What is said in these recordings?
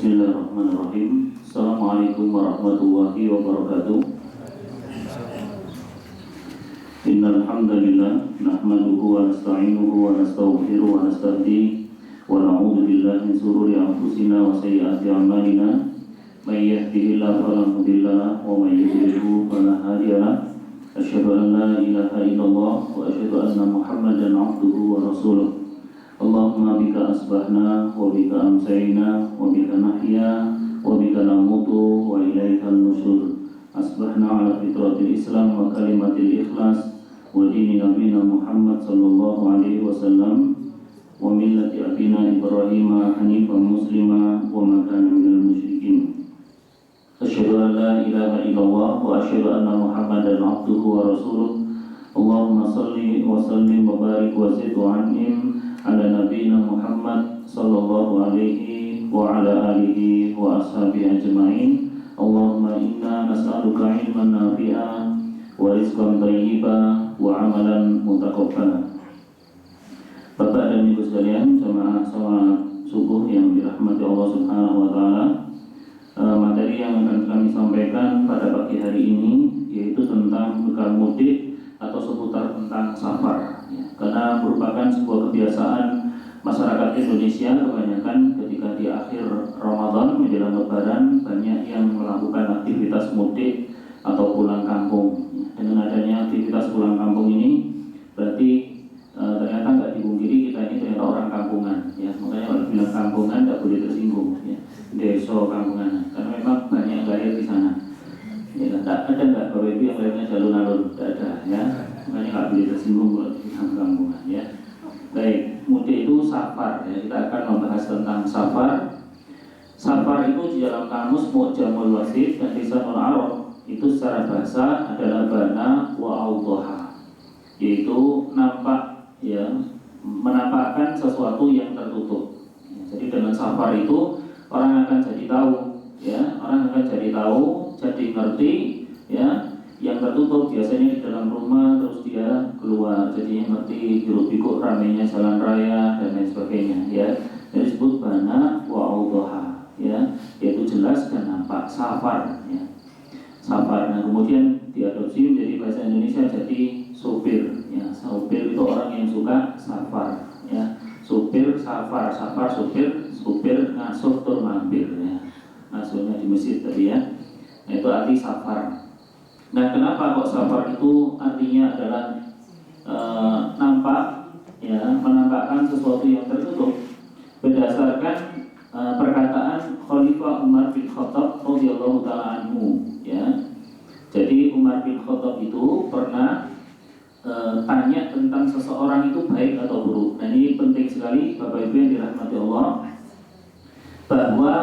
Bismillahirrahmanirrahim. Assalamualaikum warahmatullahi wabarakatuh. Innal hamdalillah nahmaduhu wa nasta'inuhu wa nastaghfiruhu wa nastahdihi wa na'udzu billahi min shururi anfusina wa sayyiati a'malina. May yahdihillahu fala mudilla lahu wa may yudlilhu fala hadiya lahu. Asyhadu an la ilaha illallah wa asyhadu anna Muhammadan 'abduhu wa rasuluh. Allahumma bika asbahna wa bika amsayna wa bika nahya wa bika namutu wa ilaikal nusyur. Asbahna ala fitratil Islam wa kalimatil ikhlas wa dini nabiyina Muhammad sallallahu alaihi wasallam wa millati abina Ibrahim hanifan muslima wa ma kana minal musyrikin. Asyhadu an la ilaha illallah wa asyhadu anna Muhammadan 'abduhu wa rasuluh. Allahumma shalli wa sallim wa barik wa zid wa an'im ala nabiyina Muhammad sallallahu alaihi wa ala alihi wa ashabihi ajma'in. Allahumma inna nas'aluka ilman nafi'a wa rizqan thayyiban wa amalan mutaqabbala. Bapak dan Ibu sekalian, jamaah salat subuh yang dirahmati Allah Subhanahu wa taala. Materi yang akan kami sampaikan pada pagi hari ini yaitu tentang bekal mudik atau seputar tentang safar, ya. Karena merupakan sebuah kebiasaan masyarakat Indonesia kebanyakan ketika di akhir Ramadan menjelang Lebaran banyak yang melakukan aktivitas mudik atau pulang kampung. Dengan adanya aktivitas pulang kampung ini berarti ternyata nggak dipungkiri kita ini ternyata orang kampungan, ya. Makanya kalau bilang kampungan nggak boleh tersinggung, ya. Desa kampungan, karena memang banyak lahir di sana. Ya, ada nggak Bapak Ibu yang lahirnya jalur-jalur? Tidak ada, ya. Makanya nggak boleh tersinggung kalau dibilang kampungan, ya. Baik, mudik itu safar, ya. Kita akan membahas tentang safar. Safar itu di dalam kamus Mu'jamul Wasit dan Lisanul Arab itu secara bahasa adalah bana wa awdaha, yaitu nampak, ya, menampakkan sesuatu yang tertutup. Ya, jadi dengan safar itu orang akan jadi tahu, ya, orang akan jadi tahu, jadi ngerti, ya, yang tertutup biasanya di dalam rumah terus dia keluar, jadinya ngerti hiruk pikuk ramainya jalan raya dan lain sebagainya, ya. Jadi disebut bana wa awdaha, ya, yaitu jelas dan nampak, safar, ya. Safar. Nah, kemudian diadopsi menjadi bahasa Indonesia jadi sopir, ya. Sopir itu orang yang suka safar, ya. Sopir, safar, safar, sopir, sopir ngasuh tur mampir, ya. Ngasuhnya di masjid tadi, ya. Nah, itu arti safar. Nah, kenapa kok safar itu artinya adalah nampak, ya, menampakkan sesuatu yang tertutup? Berdasarkan perkataan Khalifah Umar bin Khattab radhiyallahu taala anhu, ya. Jadi Umar bin Khattab itu pernah tanya tentang seseorang itu baik atau buruk. Nah, ini penting sekali Bapak Ibu yang dirahmati Allah, bahwa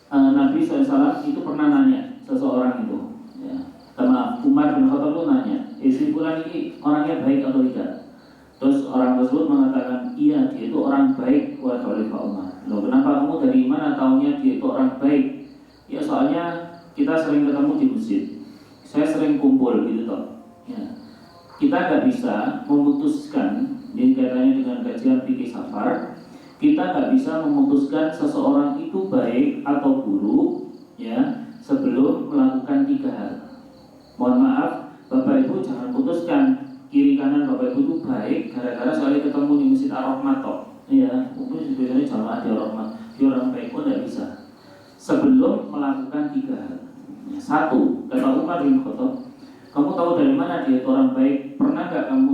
Nabi SAW itu pernah nanya seseorang itu, ya. Karena Umar bin Khattab itu nanya, si fulan ini orangnya baik atau tidak? Terus orang tersebut mengatakan, iya, dia itu orang baik, wahai Khalifah Umar. Loh, kenapa kamu dari mana tahunya dia itu orang baik? Ya, soalnya kita sering ketemu di masjid, saya sering kumpul gitu toh, ya. Kita nggak bisa memutuskan, ini kaitannya dengan kajian fikih safar, kita nggak bisa memutuskan seseorang itu baik atau buruk, ya, sebelum melakukan 3 hal. Mohon maaf, Bapak Ibu jangan putuskan kiri kanan Bapak Ibu itu baik gara-gara soalnya ketemu di Masjid Ar-Rahmat toh, ya. Mungkin biasanya jamaah di Ar-Rahmat, dia orang baik pun tidak bisa sebelum melakukan 3 hal. Ya, 1, kata Umar bin Khattab, kamu tahu dari mana dia itu orang baik? Pernah nggak kamu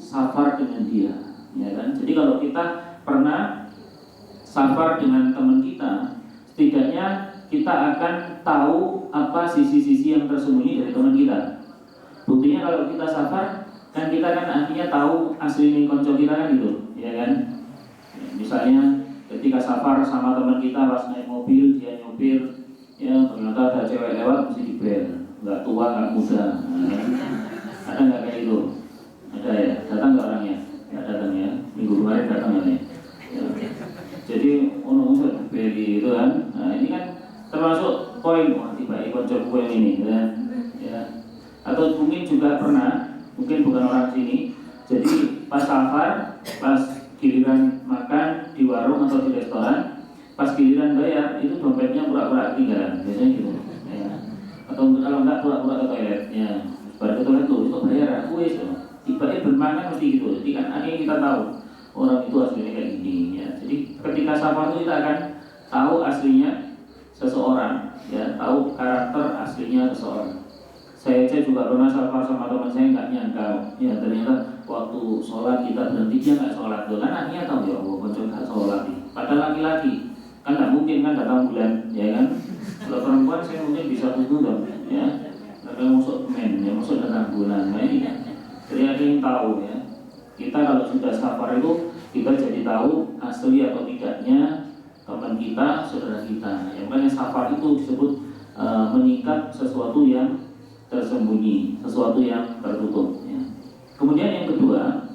safar dengan dia? Ya kan? Jadi kalau kita pernah safar dengan teman kita, setidaknya kita akan tahu apa sisi-sisi yang tersembunyi dari teman kita. Buktinya kalau kita safar, kan kita kan artinya tahu asli nih konco kita kan gitu, ya kan? Ya, misalnya ketika safar sama teman kita pas naik mobil, dia nyopir, ya ternyata ada cewek lewat mesti dibel, nggak tua nggak muda, ada nggak kayak itu? Ada, ya? Datang nggak orangnya? Nggak datang, ya. Minggu kemarin datang ya. Jadi ono-ono beli itu kan. Nah, ini kan termasuk poin, wah tiba konco gue ini, ya. Atau mungkin juga pernah, mungkin bukan orang sini, jadi pas safar, pas giliran makan di warung atau di restoran, pas giliran bayar itu dompetnya pura-pura ketinggalan, biasanya gitu ya. Atau kalau enggak pura-pura ke toilet ya, pada ke toilet tuh itu bayar aku wis tiba-tiba bermangan mesti gitu. Jadi kan akhirnya kita tahu orang itu aslinya kayak gini ya. Jadi ketika safar itu kita akan tahu aslinya seseorang ya, tahu karakter aslinya seseorang. Saya juga pernah safar sama teman saya, nggak nyangka ya ternyata waktu sholat kita berhenti dia nggak sholat tuh kan, akhirnya tahu ya Allah kocok nggak sholat nih. Padahal laki-laki kan nggak mungkin kan datang bulan ya kan. Kalau perempuan saya mungkin bisa tutup dong ya, tapi masuk men ya, masuk datang bulan. Nah ini kan jadi ada yang tahu ya. Kita kalau sudah safar itu kita jadi tahu asli atau tidaknya teman kita, saudara kita. Yang makanya safar itu disebut meningkat sesuatu yang tersembunyi, sesuatu yang tertutup ya. Kemudian yang kedua,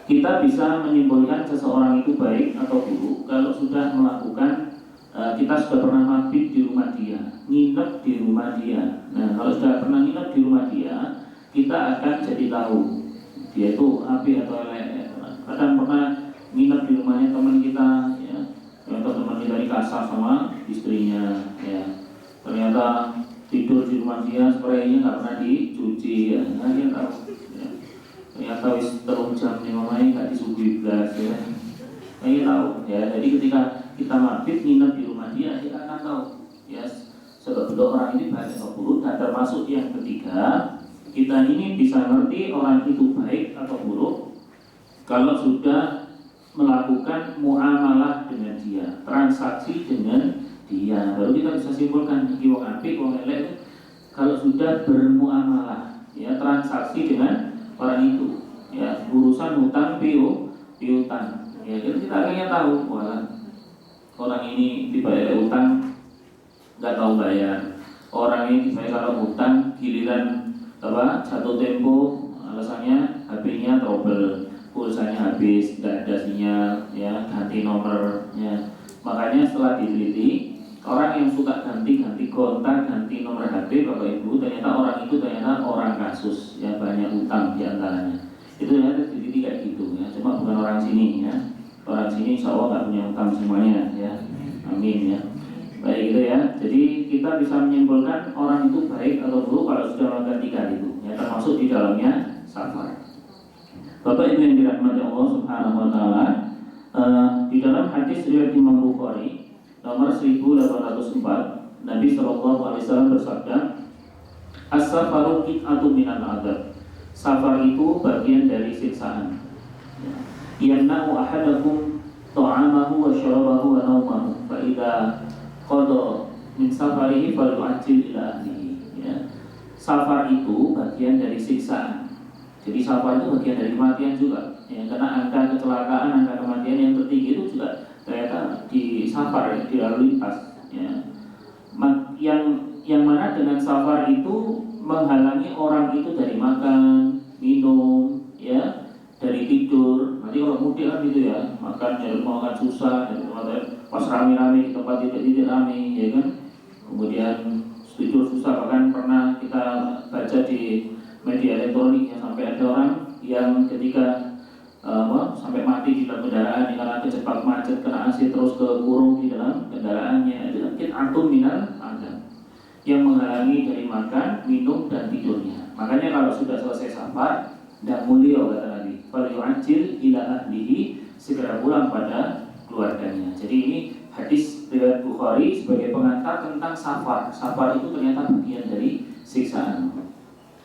kita bisa menyimpulkan seseorang itu baik atau buruk kalau sudah melakukan, kita sudah pernah mabit di rumah dia, nginep di rumah dia. Nah kalau sudah pernah nginep di rumah dia, kita akan jadi tahu dia itu api atau elek. Kadang pernah nginep di rumahnya teman kita ya, atau teman kita dikasar sama istrinya ya, ternyata tidur di rumah dia, spraynya nggak pernah dicuci ya, nah dia tahu ya. Ternyata wis telung jam nih mamanya nggak disuguhi belas ya, nah dia tahu ya. Jadi ketika kita mabit nginep di rumah dia, kita akan tahu ya sebetulnya orang ini baik atau buruk. Dan termasuk yang ketiga, kita ini bisa ngerti orang itu baik atau buruk kalau sudah melakukan muamalah dengan dia, transaksi dengan dia, baru kita bisa simpulkan iki wong apik wong elek kalau sudah bermuamalah ya, transaksi dengan orang itu ya, urusan hutang piutang ya. Jadi kita akhirnya tahu wah orang ini dibayar utang nggak tahu bayar, orang ini dibayar kalau hutang giliran jatuh tempo alasannya HP-nya trouble, pulsanya habis, nggak ada sinyal ya, ganti nomor ya. Makanya setelah diteliti, orang yang suka ganti-ganti kontak, ganti nomor HP Bapak Ibu, ternyata orang itu ternyata orang kasus ya, banyak utang diantaranya. Itu ternyata diteliti kayak gitu ya, cuma bukan orang sini ya. Orang sini insya Allah nggak punya utang semuanya ya, amin ya. Baik itu ya, jadi kita bisa menyimpulkan orang itu baik atau buruk kalau sudah melakukan tiga itu ya, termasuk di dalamnya safar. Bapak Ibu yang dirahmati Allah Subhanahu wa taala, di dalam hadis riwayat Imam Bukhari nomor 1804, Nabi SAW bersabda, as-safaru qit'atun minal adzab. Safar itu bagian dari siksaan. Yamna'u ahadakum ta'amahu wa syarabahu wa naumahu fa idza qada min safarihi falyu'ajjil ila ahlihi ya. Safar itu bagian dari siksaan. Jadi safar itu bagian dari kematian juga ya, karena angka kecelakaan, angka kematian yang tertinggi itu juga ternyata di safar ya, di lalu lintas ya. Yang mana dengan safar itu menghalangi orang itu dari makan, minum ya, dari tidur. Nanti kalau mudik kan gitu ya, makan jadi mau makan susah, pas rame-rame di tempat titik-titik rame ya kan. Kemudian tidur susah, bahkan pernah kita baca di media elektronik ya, sampai ada orang yang ketika sampai mati di dalam kendaraan karena kejebak macet, kena AC terus kekurung di dalam kendaraannya. Itu mungkin antum minal adzab, yang menghalangi dari makan, minum dan tidurnya. Makanya kalau sudah selesai safar, dan mulia kata Nabi, falyu'ajjil ila ahlihi, segera pulang pada keluarganya. Jadi ini hadis riwayat Bukhari sebagai pengantar tentang safar. Safar itu ternyata bagian dari siksaan.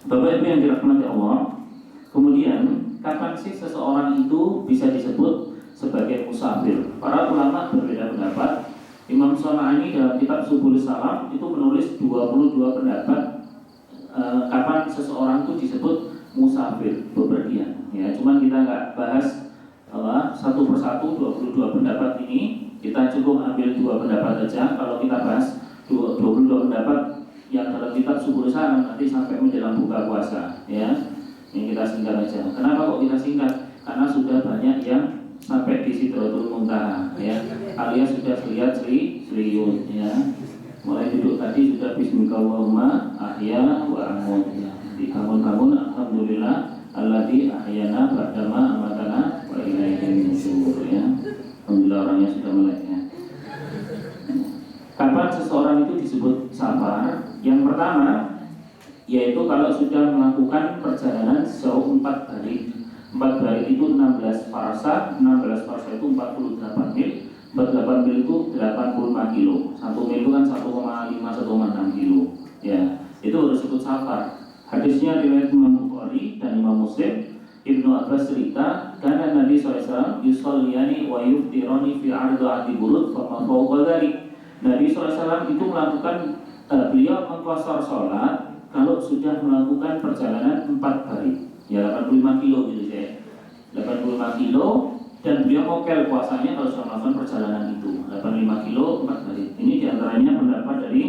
Bapak Ibu yang dirahmati Allah, kemudian kapan sih seseorang itu bisa disebut sebagai musafir? Para ulama berbeda pendapat. Imam Shona'ani dalam kitab Subul Salam itu menulis 22 pendapat kapan seseorang itu disebut musafir, bepergian. Ya, cuman kita nggak bahas satu persatu 22 pendapat ini. Kita cukup ambil 2 pendapat saja. Kalau kita bahas 22 pendapat yang dalam kitab Subul Salam nanti sampai menjelang buka puasa ya. Yang kita singkat aja. Kenapa kok kita singkat? Karena sudah banyak yang sampai di Sidratul Muntaha ya, alias sudah lihat triliun ya. Mulai duduk tadi sudah bismillahirrahmanirrahim ahya wa amut ya. Dibangun-bangun alhamdulillah alladzi ahyana ba'dama amatana wa ilaihi nusyur ya. Alhamdulillah orangnya sudah melek ya. seseorang itu disebut safar? Yang pertama, yaitu kalau sudah melakukan perjalanan sejauh 4 hari. 4 hari itu 16 farsa, 16 farsa itu 48 mil, 48 mil itu 85 kilo. 1 mil itu kan 1,5 1,6 kilo. Ya, itu disebut safar. Hadisnya riwayat Imam Bukhari dan Imam Muslim. Ibnu Abbas cerita, karena Nabi SAW yusalliyani wa yuftirani fi arda'ati burud fama fawqa dzalik. Nabi SAW itu melakukan beliau mengqashar sholat kalau sudah melakukan perjalanan 4 hari. Ya 85 kilo gitu ya. 85 kilo dan beliau mokel puasanya kalau sudah melakukan perjalanan itu 85 kilo 4 hari. Ini diantaranya pendapat dari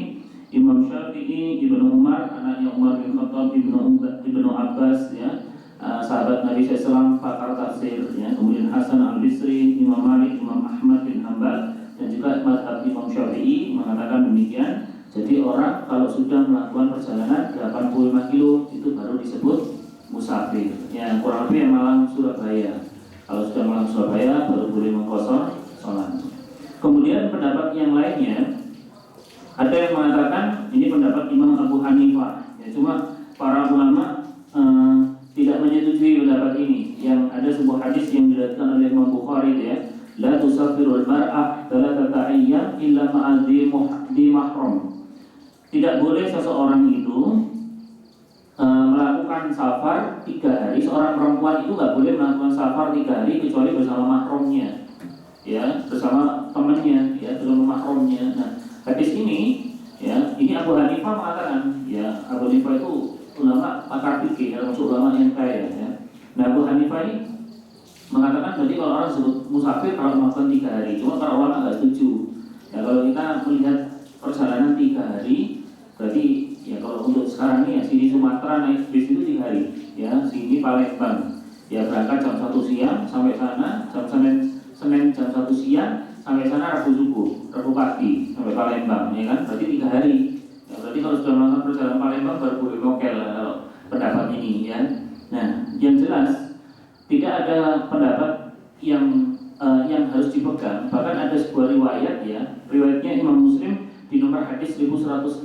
Imam Syafi'i, Ibnu Umar, anaknya Umar bin Khattab, Ibnu Abbas, ya, sahabat Nabi SAW, pakar tafsir, ya, kemudian Hasan al-Bisri, Imam Malik, Imam Ahmad bin Hanbal, dan juga mazhab Imam Syafi'i mengatakan demikian. Jadi orang kalau sudah melakukan perjalanan 85 kilo itu baru disebut musafir. Ya, kurang lebih yang Malang Surabaya. Kalau sudah Malang Surabaya baru boleh mengqashar sholat. Kemudian pendapat yang lainnya, ada yang mengatakan ini pendapat Imam Abu Hanifah. Ya, cuma para ulama tidak menyetujui pendapat ini. Yang ada sebuah hadis yang diriwayatkan oleh Imam Bukhari, ya, la tusafirul mar'ah thalathata ayyam illa ma'adhi mahram. Tidak boleh seseorang itu melakukan safar 3 hari. Seorang perempuan itu nggak boleh melakukan safar 3 hari kecuali bersama mahramnya, ya, bersama temannya, ya, bersama mahramnya. Nah, hadis ini, ya, ini Abu Hanifah mengatakan, ya, Abu Hanifah itu ulama pakar fikih, termasuk ulama yang kaya, ya. Nah, Abu Hanifah ini mengatakan berarti kalau orang sebut musafir kalau melakukan 3 hari. Cuma para ulama nggak setuju. Ya, kalau kita melihat perjalanan 3 hari, berarti ya kalau untuk sekarang ini ya sini Sumatera naik bis itu 3 hari, ya, sini Palembang, ya, berangkat jam 1 siang sampai sana jam Senin jam 1 siang sampai sana Rabu subuh, Rabu pagi sampai Palembang, ya kan, berarti 3 hari. Ya, berarti kalau sudah melakukan perjalanan Palembang baru boleh mokel kalau pendapat ini, ya. Nah, yang jelas tidak ada pendapat yang harus dipegang. Bahkan ada sebuah riwayat, ya, riwayatnya Imam Muslim di nomor hadis 1116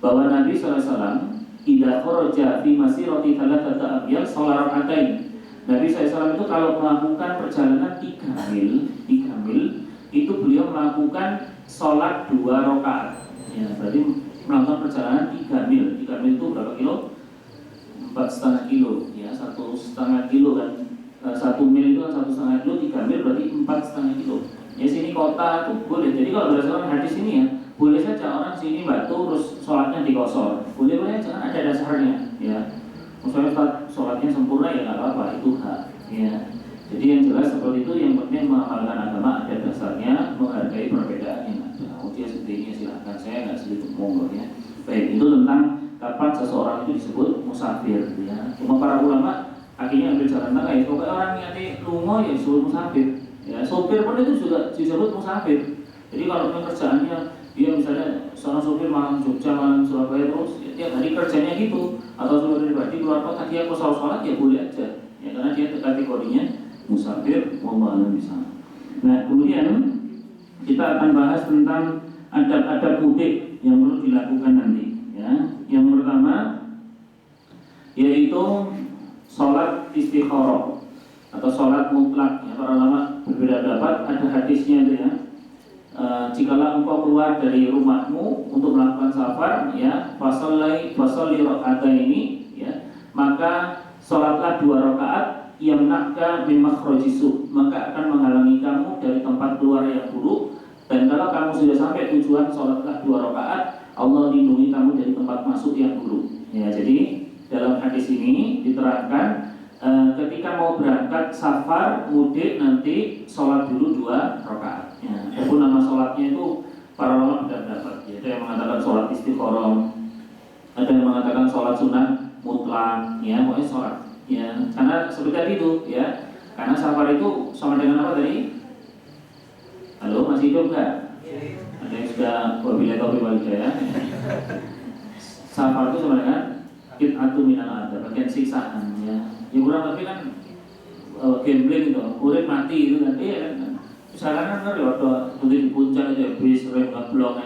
bahwa Nabi SAW idza kharaja fi masirati thalathata amyal shalla rak'atain. Nabi SAW itu kalau melakukan perjalanan 3 mil itu beliau melakukan sholat 2 rakaat. Ya, berarti melakukan perjalanan 3 mil. 3 mil itu berapa kilo? 4,5 kilo, ya, 1,5 kilo kan. 1 mil itu kan 1,5 kilo, 3 mil berarti 4,5 kilo. Ya, sini kota itu boleh. Jadi kalau berdasarkan hadis ini, ya, boleh saja orang sini batu terus sholatnya dikosor. Boleh jangan ada dasarnya, ya. Misalnya sholatnya sempurna ya nggak apa-apa, itu hak, ya. Jadi yang jelas seperti itu, yang penting mengamalkan agama ada dasarnya, menghargai perbedaan yang ada. Oh, dia seperti ini, silahkan, saya nggak sedikit monggo, ya. Baik, itu tentang kapan seseorang itu disebut musafir, ya. Cuma para ulama akhirnya ambil jalan tengah, ya. Pokoknya orang yang lungo ya disebut musafir, ya. Sopir pun itu juga disebut musafir. Jadi kalau pekerjaannya dia misalnya seorang sopir Malang Jogja, Malang Surabaya terus, ya, tiap hari kerjanya gitu, atau sopir pribadi keluar kota dia kosong sholat ya boleh aja, ya, karena dia kategorinya musafir, wallahu a'lam bishawab. Nah, kemudian kita akan bahas tentang adab-adab mudik yang perlu dilakukan nanti, ya. Yang pertama yaitu sholat istikharah atau sholat mutlak, ya. Para ulama berbeda pendapat, ada hadisnya itu, ya. Jikalau engkau keluar dari rumahmu untuk melakukan safar, ya, fasalli raka'ataini, ya, maka sholatlah 2 rakaat yamna'ka min makhrajis, maka akan menghalangi kamu dari tempat keluar yang buruk. Dan kalau kamu sudah sampai tujuan, sholatlah 2 rakaat, Allah lindungi kamu dari tempat masuk yang buruk, ya. Jadi dalam hadis ini diterangkan ketika mau berangkat safar mudik nanti sholat dulu 2 rakaat. Ya, walaupun nama sholatnya itu para ulama tidak dapat. Ya, ada yang mengatakan sholat istikharah, ada yang mengatakan sholat sunnah mutlak, ya, pokoknya sholat. Ya, karena seperti itu, ya, karena safar itu sama dengan apa tadi? Halo, masih hidup nggak? Ada yang sudah wabillahi taufiq wal hidayah. Safar itu sama dengan qit'atu minal adzab, bagian siksaan, ya. Ya kurang lebih kan gambling itu, urip mati itu kan, iya kan. Misalkan kan waktu di puncak aja bis rem ngeblok,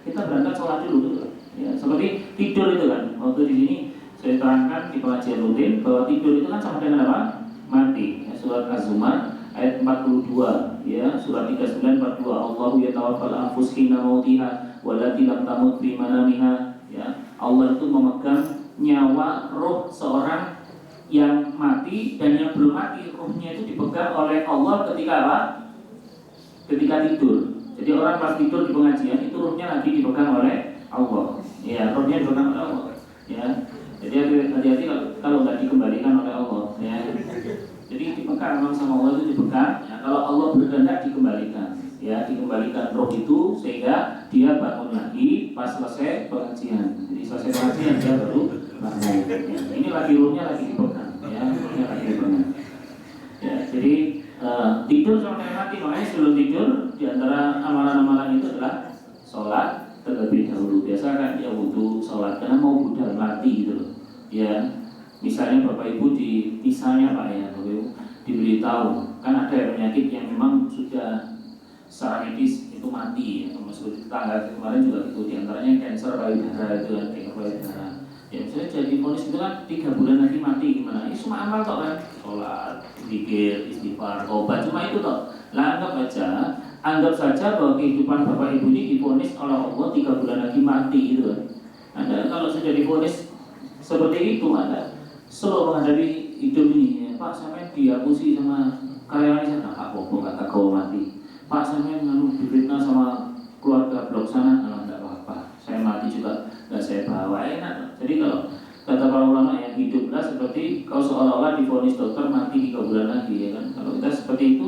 kita berangkat sholat dulu gitu. Ya, seperti tidur itu kan. Waktu di sini saya terangkan di pengajian rutin bahwa tidur itu kan sama dengan apa? Mati. Ya, surat Az-Zumar ayat 42, ya, surat 39 42. Allahu yatawaffal anfus hina mautiha wallati lam tamut fi manamiha. Ya, Allah itu memegang nyawa roh seorang yang mati dan yang belum mati, rohnya itu dipegang oleh Allah ketika apa? Ketika tidur. Jadi orang pas tidur di pengajian itu rohnya lagi dipegang oleh Allah. Ya, rohnya dipegang oleh Allah. Ya, jadi hati-hati kalau nggak dikembalikan oleh Allah. Ya, jadi dipegang memang sama Allah itu dipegang. Ya, kalau Allah berkehendak dikembalikan. Ya, dikembalikan roh itu sehingga dia bangun lagi pas selesai pengajian. Jadi selesai pengajian dia baru bangun. Ya, ini lagi rohnya lagi dipegang. Ya, rohnya lagi dipegang. Ya, jadi tidur sama dengan mati. Makanya sebelum tidur diantara amalan-amalan itu adalah sholat terlebih dahulu. Biasa kan dia wudhu, sholat karena mau budal mati gitu loh. Ya, misalnya Bapak Ibu misalnya Pak ya, Bapak Ibu diberitahu kan ada penyakit yang memang sudah secara medis itu mati. Ya, maksud tetangga kemarin juga itu diantaranya kanker payudara itu kan, kanker payudara. Ya misalnya jadi ponis itu kan 3 bulan lagi mati gimana? Ini cuma amal toh kan, sholat, zikir, istighfar, obat, cuma itu toh. Lah anggap saja bahwa kehidupan Bapak Ibu ini diponis oleh Allah 3 bulan lagi mati gitu kan. Anda kalau sudah diponis seperti itu Anda selalu menghadapi hidup ini. Ya, Pak sampai diakusi sama karyawan sana, apa-apa kata kau mati. Pak sampai difitnah sama keluarga blok sana, enggak apa-apa. Saya mati juga nggak saya bawa, enak. Jadi kalau kata para ulama yang hiduplah seperti kau seolah-olah divonis dokter mati 3 bulan lagi, ya kan? Kalau kita seperti itu,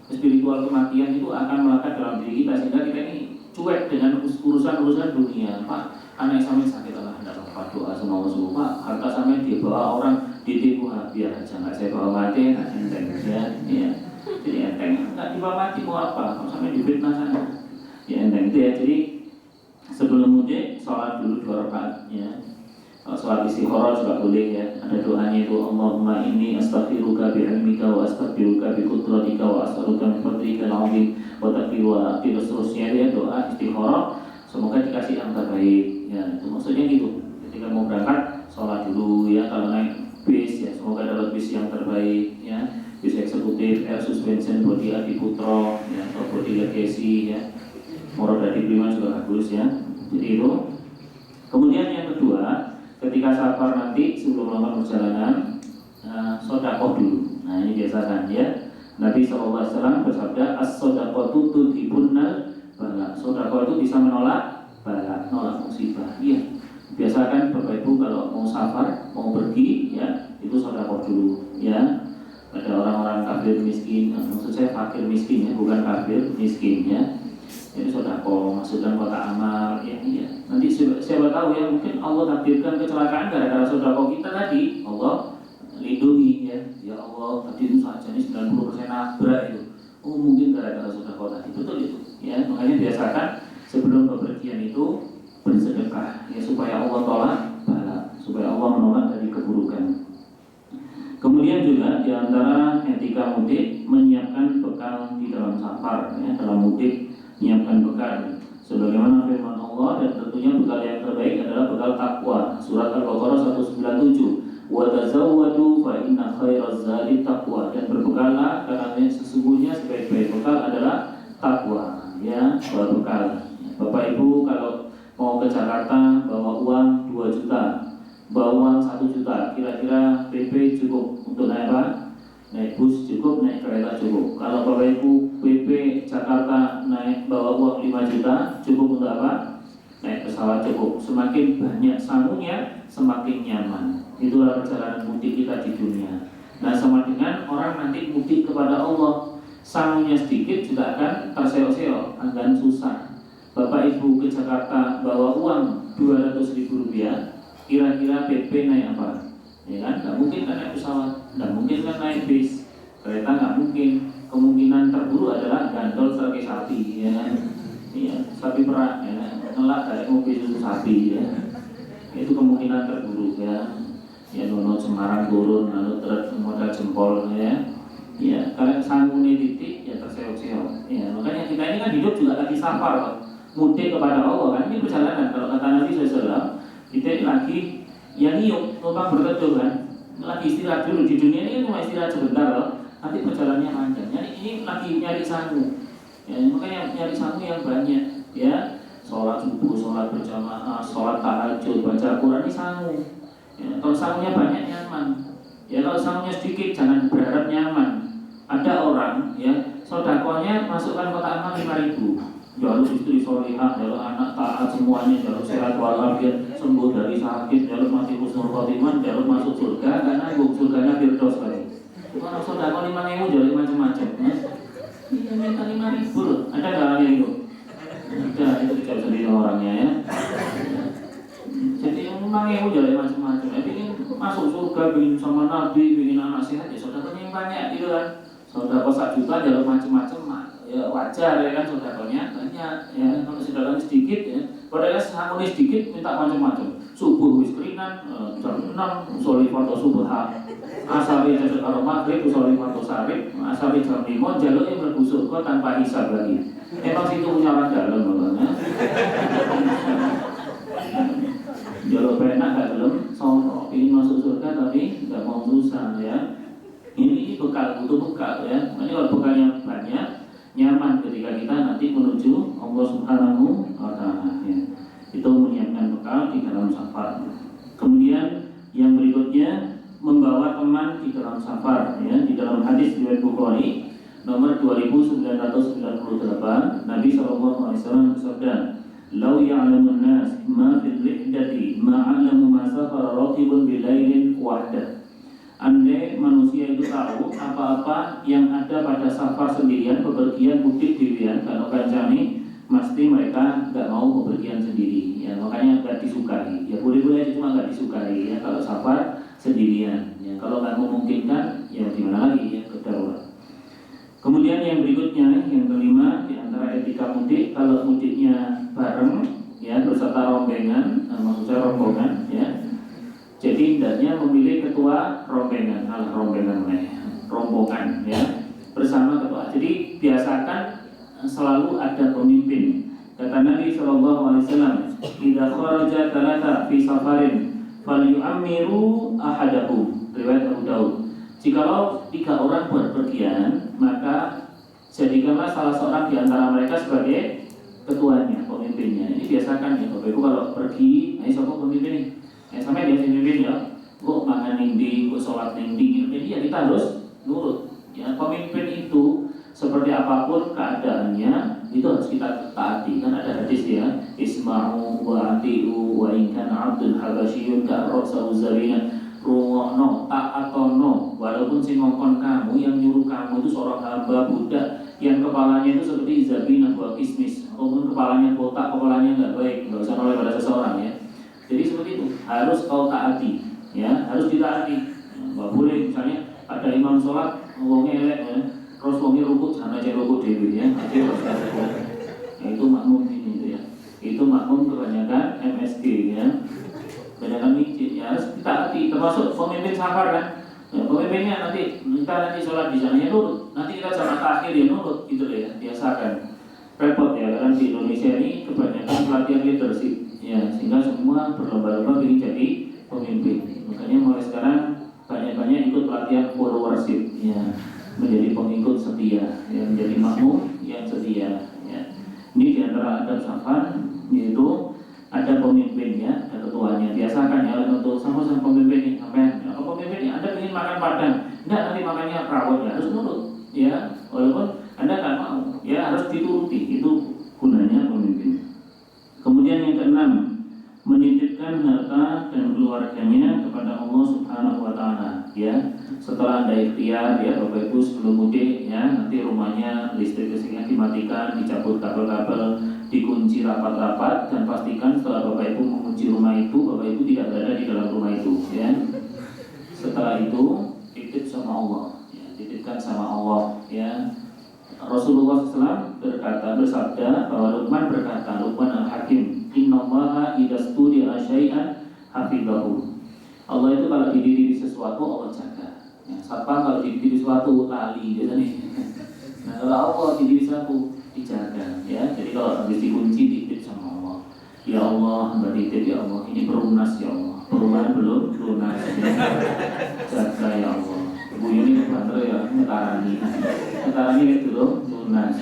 spiritual kematian itu akan melekat dalam diri kita sehingga kita ini cuek dengan urusan-urusan dunia. Pak, anak sampai sakit Allah, tidak apa-apa, doa sama Allah semua. Pak, harta sampai dibawa orang ditipu, biar aja nggak saya bawa mati, nggak enteng, ya. Jadi enteng, nggak dibawa mati mau apa? Kalau sampai difitnah sana, ya enteng itu ya. Jadi sebelum mudik sholat dulu 2 rakaat ya. Kalau sholat istikharah juga boleh ya. Ada doanya itu Allahumma inni astaghfiruka bi'ilmika wa astaghfiruka biqudratika wa as'aluka min fadlika al-'azim wa taqdir wa aqdir, seterusnya ya, doa istikharah semoga dikasih yang terbaik ya. Itu maksudnya gitu. Ketika mau berangkat sholat dulu ya. Kalau naik bis ya semoga dapat bis yang terbaik ya. Bis eksekutif, air suspension, bodi Adi Putro ya, atau bodi Legacy ya. Morodadi Prima juga bagus ya. Jadi itu. Kemudian yang kedua, ketika safar nanti sebelum melakukan perjalanan, sodakoh dulu. Nah ini biasakan ya. Nabi SAW bersabda, as-sodaqotu tudhibunnal bala. Sodakoh itu bisa menolak bala, nolak musibah. Iya. Biasakan Bapak Ibu kalau mau safar, mau pergi ya, itu sodakoh dulu ya. Ada orang-orang kafir miskin, maksud saya fakir miskin ya, bukan kafir miskin ya. Jadi sodakoh, masukkan kotak amal ya, iya. Nanti siapa tahu ya, mungkin Allah takdirkan kecelakaan gara-gara sodakoh kita tadi. Allah lindungi ya. Ya Allah, tadi itu saja ini 90% nabrak itu. Oh mungkin gara-gara sodakoh tadi. Betul itu ya. Makanya biasakan sebelum bepergian itu bersedekah ya, supaya Allah tolak bala, supaya Allah menolak dari keburukan. Kemudian juga diantara etika mudik menyiapkan bekal di dalam safar ya, dalam mudik menyiapkan bekal sebagaimana firman Allah, dan tentunya bekal yang terbaik adalah bekal takwa. Surat Al-Baqarah 197, wa tazawwadu fa inna khairaz zadi taqwa, dan berbekallah karena sesungguhnya sebaik-baik bekal adalah takwa ya. Bawa bekal. Bapak Ibu kalau mau ke Jakarta bawa uang 2 juta, bawa 1 juta, kira-kira PP cukup untuk naik apa? Naik bus cukup, naik kereta cukup. Kalau Bapak Ibu PP Jakarta naik bawa uang 5 juta, cukup untuk apa? Naik pesawat cukup. Semakin banyak sangunya, semakin nyaman. Itulah perjalanan mudik kita di dunia. Nah sama dengan orang nanti mudik kepada Allah, sangunya sedikit juga akan terseok-seok, akan susah. Bapak Ibu ke Jakarta bawa uang 200.000 rupiah, kira-kira PP naik apa? Ya kan, nggak mungkin kan naik pesawat, nggak mungkin kan naik bis, kereta nggak mungkin. Kemungkinan terburuk adalah gandol terkait sapi, ya kan? Iya, sapi perah, ya kan? Ngelak dari mobil susu sapi, ya. Itu kemungkinan terburuk ya. Ya nono Semarang turun, lalu modal jempol, ya. Ya, kalau sangguni titik, ya terseok-seok. Ya, makanya kita ini kan hidup juga lagi safar, Pak. mudik kepada Allah kan, ini perjalanan. Kalau kata Nabi SAW, kita ini lagi yang niup, numpang berteduh kan, lagi istirahat dulu di dunia ini cuma istirahat sebentar loh, nanti perjalanannya panjang. Jadi ini lagi nyari sangu, ya, makanya nyari sangu yang banyak, ya, sholat subuh, sholat berjamaah, sholat tahajud, baca Quran ini sangu. Ya, kalau sangunya banyak nyaman, ya kalau sangunya sedikit jangan berharap nyaman. Ada orang, ya, sodakonya masukkan kotak amal 5.000, jalur istri solihah, jalur anak taat semuanya, jalur sehat walafiat, sembuh dari sakit, jalur mati husnul khotimah, jalur masuk surga, karena surganya firdaus kali. Orang sodako 5.000 jalur macam-macam, ya. Ini minta 5.000 loh, ada nggak yang itu? Ada, itu tidak sendiri orangnya ya. Jadi yang 5.000 jalur macam-macam, ya. Ingin masuk surga, ingin sama Nabi, ingin anak sehat, ya sodakonya yang banyak gitu kan. Sodako 1 juta jalur macam-macam, ya wajar ya kan, sodakonya banyak ya. Kalau sodakonya sedikit ya, padahal sangunya sedikit minta macam-macam. Subuh wis keringan, jam 6 sholih fardu subha, asari cedek karo maghrib sholih fardu sarif, asari jam 5 jaluknya mlebu surga tanpa hisab lagi. Emang situ punya orang dalam makanya. Jalur penak gak belum sono, ingin masuk surga tapi nggak mau susah ya. Ini bekal, butuh bekal ya. Makanya kalau bekalnya banyak, nyaman ketika kita nanti menuju Allah Subhanahu wa Ta'ala ya. Itu menyiapkan bekal di dalam safar. Kemudian yang berikutnya membawa teman di dalam safar ya. Di dalam hadis riwayat Bukhari nomor 2998, Nabi SAW bersabda, "Lau ya'lamun nas ma fil rihdati ma 'allamu ma safara raqibun bilailin wahdah." Andai manusia itu tahu apa-apa yang ada pada safar sendirian, bepergian mudik dirian, kalau kancani, mesti mereka nggak mau bepergian sendiri. Ya, makanya nggak disukai. Ya boleh-boleh aja, cuma nggak disukai. Ya kalau safar sendirian. Ya kalau nggak memungkinkan, ya gimana lagi ya, kedarurat. Kemudian yang berikutnya, yang kelima di antara etika mudik, kalau mudiknya bareng, ya beserta rombongan, maksud saya rombongan, ya. Jadi hendaknya memilih ketua rombongan, rombongan ya, bersama ketua. Jadi biasakan selalu ada pemimpin. Kata Nabi SAW, "Idza kharaja thalatha fi safarin falyu'ammiru ahadahum." Riwayat Abu Daud. Jikalau 3 orang berpergian, maka jadikanlah salah seorang di antara mereka sebagai ketuanya, pemimpinnya. Ini biasakan ya, Bapak Ibu kalau pergi, siapa pemimpin nih? Sampai dia pimpin ya, kok makan nindi, kok sholat nindi, jadi ya kita harus nurut. Ya, pemimpin itu seperti apapun keadaannya itu harus kita taati. Kan ada hadis ya, isma'u wa ati'u wa inkan abdul habasyiyun ka'rosa uzarina, ruwono ta'atono, walaupun si ngongkon kamu yang nyuruh kamu itu seorang hamba budak yang kepalanya itu seperti zabinah wa kismis, ataupun kepalanya botak, kepalanya nggak baik, nggak usah oleh pada seseorang ya. Jadi seperti itu, harus kau taati, ya, harus ditaati. Nggak boleh misalnya ada imam sholat, ngomongnya elek, ya, terus ngomongnya rukuk, sana aja rukuk dewi, ya, nanti harus rukuk. Ya, itu makmum ini, itu ya, itu makmum kebanyakan MSG, ya, kebanyakan masjid, ya, harus ditaati. Termasuk pemimpin safar kan, ya, pemimpinnya kita sholat di sana ya nurut, nanti kita jamaah akhir ya nurut, gitu ya, biasakan. Repot ya, karena di Indonesia ini kebanyakan pelatihan leadership. Ya, sehingga semua berlomba-lomba ingin jadi pemimpin. Makanya mulai sekarang banyak-banyak ikut pelatihan followership, ya, menjadi pengikut setia, ya, menjadi makmum yang setia. Ya. Ini diantara adab safar, yaitu ada pemimpinnya, ada ketuanya. Biasakan ya untuk sama-sama pemimpin ini, sampai kalau pemimpin ini Anda ingin makan padang, enggak nanti makannya rawon, ya harus nurut, ya, walaupun Anda nggak mau, ya harus dituruti. Itu gunanya pemimpin. Kemudian yang keenam, menitipkan harta dan keluarganya kepada Allah Subhanahu wa Ta'ala. Ya, setelah Anda ikhtiar, ya Bapak Ibu sebelum mudik, ya nanti rumahnya listrik listriknya dimatikan, dicabut kabel-kabel, dikunci rapat-rapat, dan pastikan setelah Bapak Ibu mengunci rumah itu, Bapak Ibu tidak berada di dalam rumah itu. Ya, setelah itu titip sama Allah, ya, titipkan sama Allah. Ya. Rasulullah SAW bersabda bahwa Luqman berkata, Luqman al-Hakim, innallaha idza studi'a syai'an hafizahu. Allah itu kalau didiri sesuatu Allah jaga. Ya, satpam kalau didiri sesuatu lali biasanya. Nah, kalau Allah didiri sesuatu dijaga. Ya, jadi kalau habis dikunci titip ya Allah, ini perunas ya Allah, perumahan belum lunas, jaga ya Allah. Ibu ini bantu ya, ngetarani itu loh, lunas.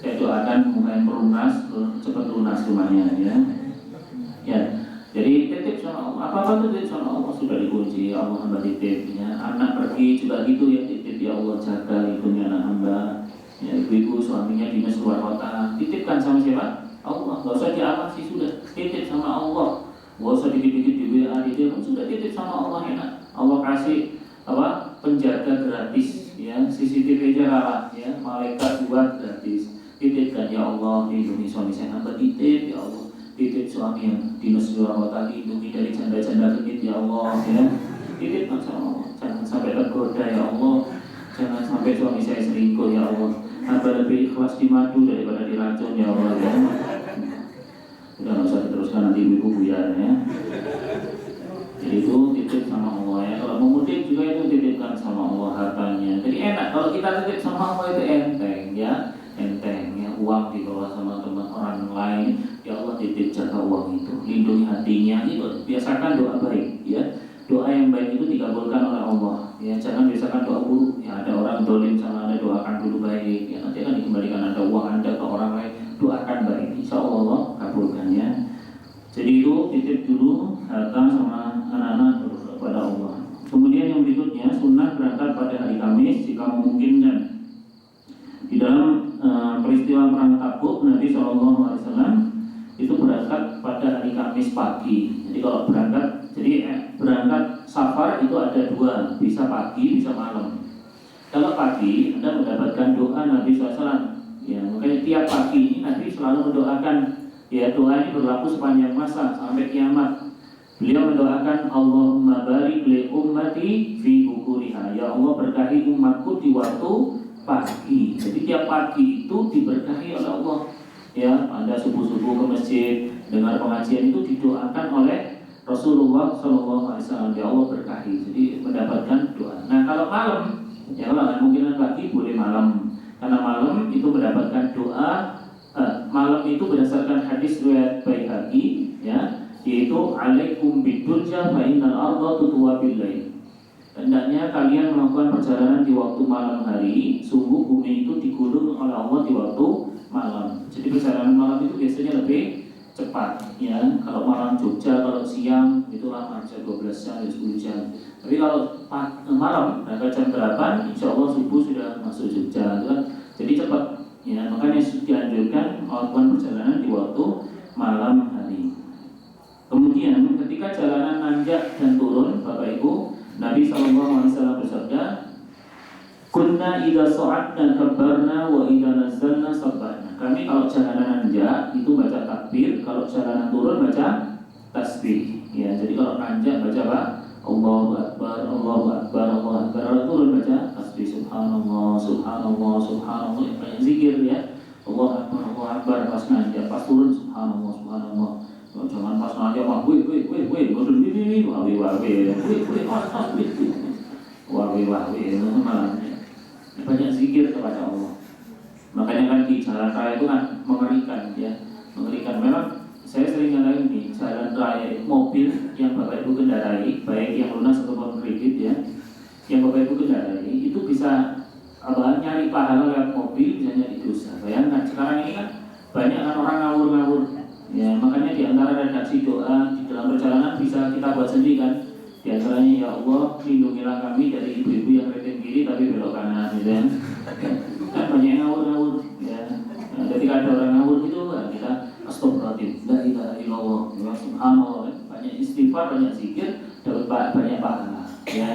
Saya doakan mungkin perunas, cepat lunas rumahnya ya. Ya, jadi titip sama Allah, apa-apa titip sama Allah sudah dikunci, Allah hamba titip ya. Anak pergi juga gitu ya, titip ya Allah, jaga hidupnya anak hamba. Ya, ibu-ibu suaminya dinas luar kota, titipkan sama siapa? Allah, gak usah diawasi, sudah titip sama Allah, gak usah dikit-dikit di WA, sudah titip sama Allah, enak. Allah kasih apa penjaga gratis ya, CCTV jarak ya, malaikat buat gratis. Titipkan ya Allah, lindungi suami saya hamba, titip ya Allah, titip suami yang dinas luar kota, lindungi dari janda-janda genit ya Allah ya, titipkan sama Allah, jangan sampai tergoda ya Allah, jangan sampai suami saya selingkuh ya Allah. Hamba lebih ikhlas di madu daripada diracun ya Allah ya. Udah nggak usah diteruskan, nanti ibu buyar ya. Jadi itu titip sama Allah ya. Kalau mau mudik juga itu titipkan sama Allah hartanya. Jadi enak kalau kita titip sama Allah, itu enteng ya, enteng ya. Uang dibawa sama teman orang lain, ya Allah titip jaga uang itu, lindungi hatinya itu. Biasakan doa baik ya. Doa yang baik itu dikabulkan oleh Allah ya, jangan biasakan doa buruk ya. Ada orang dolim sama Anda, doakan dulu baik ya, nanti akan dikembalikan ada uang Anda ke orang lain, doakan baik, insya Allah kabulkan ya. Jadi itu titip dulu harta sama anak-anak kepada Allah. Kemudian yang berikutnya, sunnah berangkat pada hari Kamis jika memungkinkan. Di dalam peristiwa perang Tabuk, Nabi SAW itu berangkat pada hari Kamis pagi. Jadi kalau berangkat, berangkat safar itu ada dua, bisa pagi, bisa malam. Kalau pagi, Anda mendapatkan doa Nabi SAW. Ya, makanya tiap pagi ini Nabi selalu mendoakan. Ya, doa ini berlaku sepanjang masa sampai kiamat. Beliau mendoakan, Allahumma barik li ummati fi bukuriha. Ya Allah, berkahi umatku di waktu pagi. Jadi tiap pagi itu diberkahi oleh Allah. Ya, Anda subuh-subuh ke masjid dengar pengajian itu didoakan oleh Rasulullah SAW. Ya Allah berkahi. Jadi mendapatkan doa. Nah kalau malam, ya kalau nggak mungkin pagi boleh malam. Karena malam itu mendapatkan doa. Malam itu berdasarkan hadis riwayat Baihaqi ya, yaitu alaikum bidurja fa innal arda tutwa bil lail. Hendaknya kalian melakukan perjalanan di waktu malam hari, sungguh bumi itu digulung oleh Allah di waktu malam. Jadi perjalanan malam itu biasanya lebih cepat ya. Kalau malam Jogja, kalau siang itu lama aja 12 jam, 10 jam. Tapi kalau malam berangkat jam 8, insya Allah subuh sudah masuk Jogja kan? Jadi cepat ya. Makanya dianjurkan melakukan perjalanan di waktu malam hari. Kemudian ketika jalanan nanjak dan turun, Bapak Ibu, Nabi SAW bersabda, kunna idza sa'adna kabbarna wa idza nazzalna sabbahna. Kami kalau jalanan nanjak itu baca takbir, kalau jalanan turun baca tasbih. Ya, jadi kalau nanjak baca apa? Allahu Akbar, Allahu Akbar, Allahu Akbar. Kalau turun baca tasbih, subhanallah, subhanallah, subhanallah. Banyak zikir ya. Allahu Akbar, Allahu Akbar. Pas nanjak, pas turun subhanallah, subhanallah. Jangan pas nanjak mah wih, bodoh ini, wawi, malah banyak zikir kepada Allah. Makanya kan di jalan raya itu kan mengerikan ya, mengerikan. Memang saya sering ngalamin di jalan raya mobil yang Bapak Ibu kendarai, baik yang lunas ataupun kredit ya, yang Bapak Ibu kendarai itu bisa nyari pahala lewat mobil, bisa nyari dosa. Bayangkan sekarang ini kan banyak kan orang ngawur-ngawur. Ya, makanya di antara redaksi doa di dalam perjalanan bisa kita buat sendiri kan. Di antaranya, ya Allah, lindungilah kami dari ibu-ibu yang keriting kiri tapi belok kanan, gitu kan. Kan banyak yang ngawur-ngawur ya. Nah, ketika ada orang ngawur gitu, kita astagfirullahaladzim, la ilaha illallah, ya subhanallah, banyak istighfar, banyak zikir, dapat banyak pahala. Ya.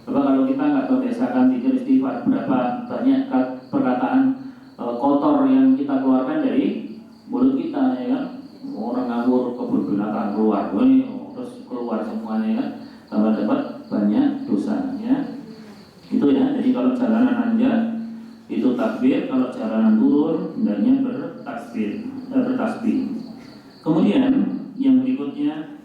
Coba kalau kita nggak membiasakan zikir istighfar, berapa banyak perkataan kotor yang kita keluarkan dari mulut kita, ya kan? Orang ngawur kebun binatang keluar, terus keluar semuanya kan, tambah dapat banyak dosanya. Itu ya. Jadi kalau jalanan nanjak itu takbir, kalau jalanan turun hendaknya bertasbih. Kemudian yang berikutnya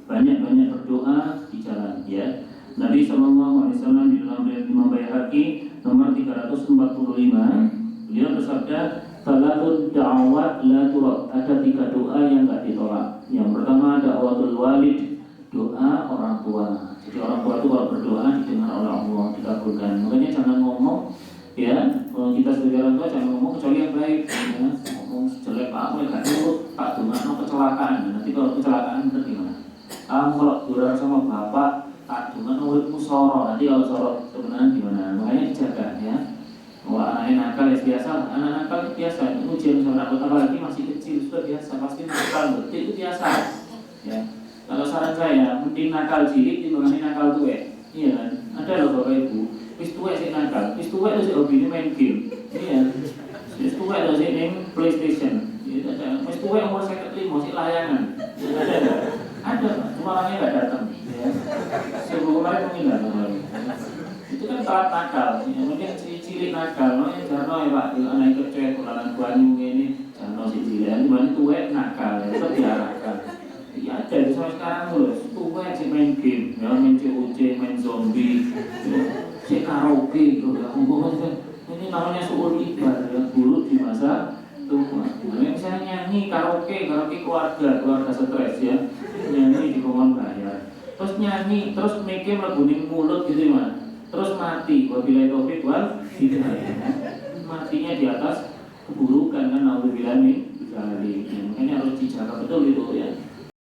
banyak-banyak berdoa di jalan ya. Nabi SAW di dalam riwayat Imam Baihaqi nomor 345 beliau bersabda, Salatun da'awat la turad. Ada 3 doa yang enggak ditolak. Yang pertama da'watul walid, doa orang tua. Jadi orang tua itu kalau berdoa didengar oleh Allah, dikabulkan. Makanya jangan ngomong ya, kalau kita sebagai orang tua jangan ngomong kecuali yang baik ya. Ngomong jelek aku enggak nurut, tak dongakno kecelakaan. Nanti kalau kecelakaan bener gimana? Kamu kalau durhaka sama bapak, tak dongakno uripmu soro. Nanti kalau soro sebenarnya gimana? Makanya dijaga ya. Wah, anaknya nakal ya biasa, anak nakal itu biasa. Ujian misalnya anak apalagi masih kecil sudah biasa, pasti nakal, betul itu biasa. Ya, kalau saran saya, mending nakal cilik dibanding nakal tuwek. Iya kan? Ada loh bapak ibu, wis tuwek sih nakal, wis tuwek itu sih hobinya main game. Iya, wis tuwek itu sih main PlayStation. Iya, ada. Wis tuwek umur 55 sih layangan. Ada, cuma orangnya nggak datang. Ya, sebelum kemarin meninggal kemarin. Itu kan telat nakal, ya, mungkin cilik nakal, no ya jarno ya pak, anak ikut cuek kulanan banyu ini, jarno si cilik, ini tuwek nakal, ya, itu diarahkan. Ya ada itu sampai sekarang loh, tuwek si main game, ya main COC, main zombie, ya, si karaoke, ya, ini namanya suul ibar, ya, dulu di masa tua. Nah, misalnya nyanyi karaoke keluarga stres ya, nyanyi di kolom bayar, terus nyanyi, terus mikir melebunin mulut gitu ya. Terus mati, wabillahi taufiq wal hidayah. Matinya di atas keburukan kan, naudzubillah min dzalik. Makanya harus dijaga betul itu ya.